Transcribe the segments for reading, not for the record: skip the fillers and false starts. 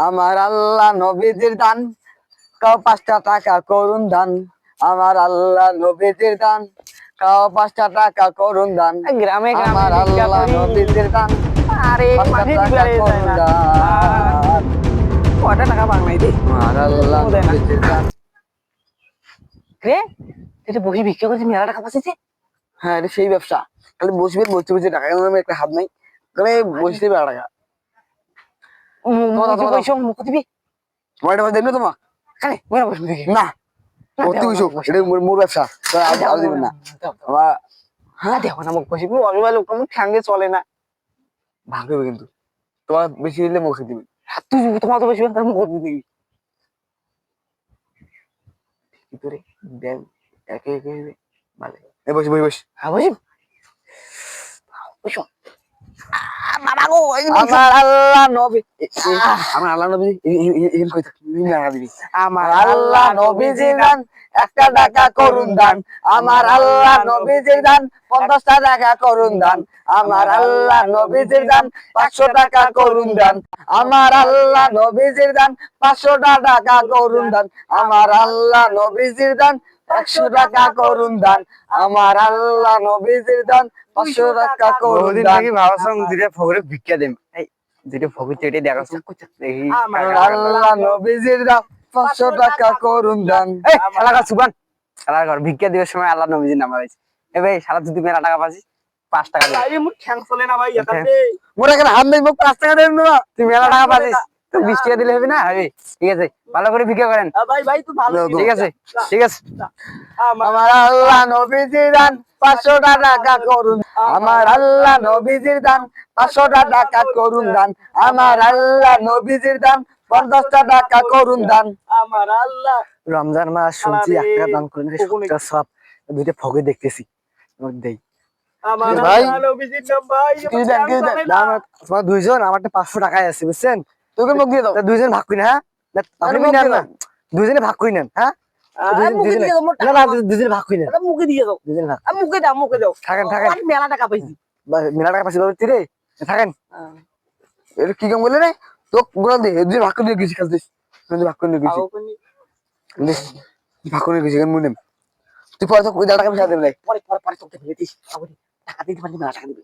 আমার আল্লাহ নবীজির দান, কাও 5টা টাকা করুন দান। আমার আল্লাহ নবীজির দান, কাও 5টা টাকা করুন দান। গ্রামে গ্রামে আমার ভিক্ষা আল্লাহ করি। নবীজির দান, আরে 5টা মাঠে টাকা দিবারে যায় করুন না। দান। কয়টা টাকা বাংলাই দি? আমার আল্লাহ দেয় না। নবীজির দান। রে এটা বসে ভিক্ষা করছি মেলা টাকা পাচ্ছি। হ্যাঁ, এটা সেই ব্যবসা। খালি বসবে বসে বসে টাকা আমার একটা হাত নাই, তাহলে বসতে পারে টাকা। পয়সা মুখ দিবি তোমার এটা দেখবে তোমার খালি মনে বসবি দেখি না ভর্তি হইছো, এটা মোর ব্যবসা, আর দিবেন না আমার। হ্যাঁ দেখো না মুখ বসবি অবিবাহ লোক মুখ ঠ্যাঙ্গে চলে না। ভাগ হবে কিন্তু তোমার বেশি দিলে মুখে দিবে। তুই তোমার তো বসবি তার মুখ দিবি ভিতরে দেন একে একে হবে ভালো। এই বস বস বস। হ্যাঁ বসবি বসো বাবা গো আমার আল্লাহ নবী, আমার আল্লাহ নবী এর কই থাকি না দিবি। আমার আল্লাহ নবীজির দান 1টা টাকা করুন দান। আমার আল্লাহ নবীজির দান 50টা টাকা করুন দান। আমার আল্লাহ নবীজির দান 500 টাকা করুন দান। আমার আল্লাহ নবীজির দান 500টা টাকা করুন দান। আমার আল্লাহ নবীজির দান 100 টাকা করুন দান। আমার আল্লাহ নবীজির দান 500 টাকা করুন দান। ভাবছাম দুইটা ফকরে ভিক্ষা দেম এই দুইটা ফকর চেটে দেখাছ দেখি আমার আল্লাহ নবীজির দান 500 টাকা করুন দান। এই শালা সুবান শালা ঘর ভিক্ষা দিবার সময় আল্লাহ নবীজির নাম আইছে এ ভাই শালা তুই মেলা টাকা পাছিস 5 টাকা দে আরে মুখ ঠ্যাং চলে না ভাই এটাতে। মোর এখানে হাত নেই, মোক 5 টাকা দেন না। তুই মেলা টাকা পাছিস তো 20 টাকা দিলে হবে না হবে ঠিক আছে ভালো করে ভিক্ষা করেন ভাই ভাই তুই ভালো ঠিক ঠিক আছে ঠিক আছে আমার আল্লাহ নবীজির দান 500 টাকা করুন। আমার আল্লাহ নবীজির দান 500 টাকা করুন দান। আমার আল্লাহ নবীজির দান 50টা টাকা করুন দান। আমার আল্লাহ রমজান মাস শুনছি 1 টাকা দান করেন সবটা সব দুইটা ফকে দেখতেছি আমার দেই আমার ভাই, আল্লাহ নবীজির নাম ভাই কি দেন কি দেন তোমার দুইজন আমারটা 500 টাকায় আছে বুঝছেন তোকে মুখ দিয়ে দাও। তা দুইজন ভাগ করি না হ্যাঁ না আপনি মুখ নেন দিয়ে না দাও। দুইজনে ভাগ করি নেন হ্যাঁ মুখে দিয়ে দাও মোটা না না দুইজনে ভাগ করি নেন মুখে দিয়ে দাও দুইজনে ভাগ মুখে দাও মুখে দাও থাকেন থাকেন অনেক মেলা টাকা পাইছি মেলা টাকা পাচ্ছি রে থাকেন এটা কি কাম বলে রে? তো গোলা দে, দুই ভাগ করে গেছি কাল দিস। তুই ভাগ করে গেছি। দিস ভাগ করে গেছি কেন মুনেম। তুই পরে তো কই টাকা পয়সা দেবে নাই। পরে পরে পরে তোকে ফেলে দিস আবরি টাকা দিতে পারলি মেলা টাকা দিবি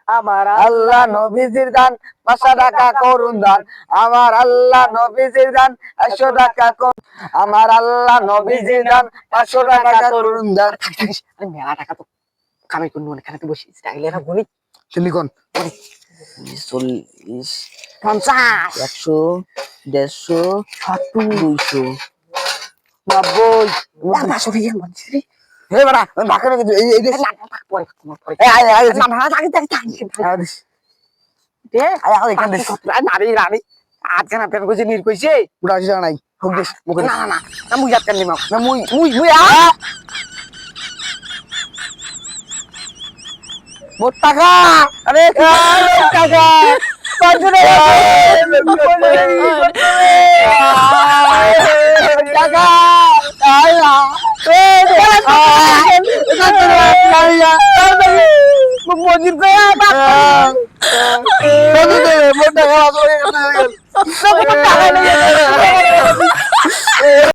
আমার আল্লাহ নবীজির দান 500 টাকা করুন দান। আমার আল্লাহ নবীজির দান 100 টাকা করুন। আমার আল্লাহ নবীজির দান 500 টাকা করুন দান। থাকিস আরে মেলা টাকা তো কামাই করবো এখানে তো বসে টাকা লেখা গণি সিলিকন 40 50 100 150 200 90 500 টাকা বলছিস রে হে বড়া ভাগ করে গেছি। এই দেখ পরে পরে এই আয় আয় না না টাকা টাকা আয় দিস। দে আয় আয় এখান দিস। নারী নারী আজকে না পেন কইছে নির কইছে পুরা আছে নাই হোক দিস মুখ না না না না মুই যাত কান্দি মাও না মুই মুই আ মোর টাকা। আরে টাকা 500 টাকা আয়া মজিদ মোর টাকা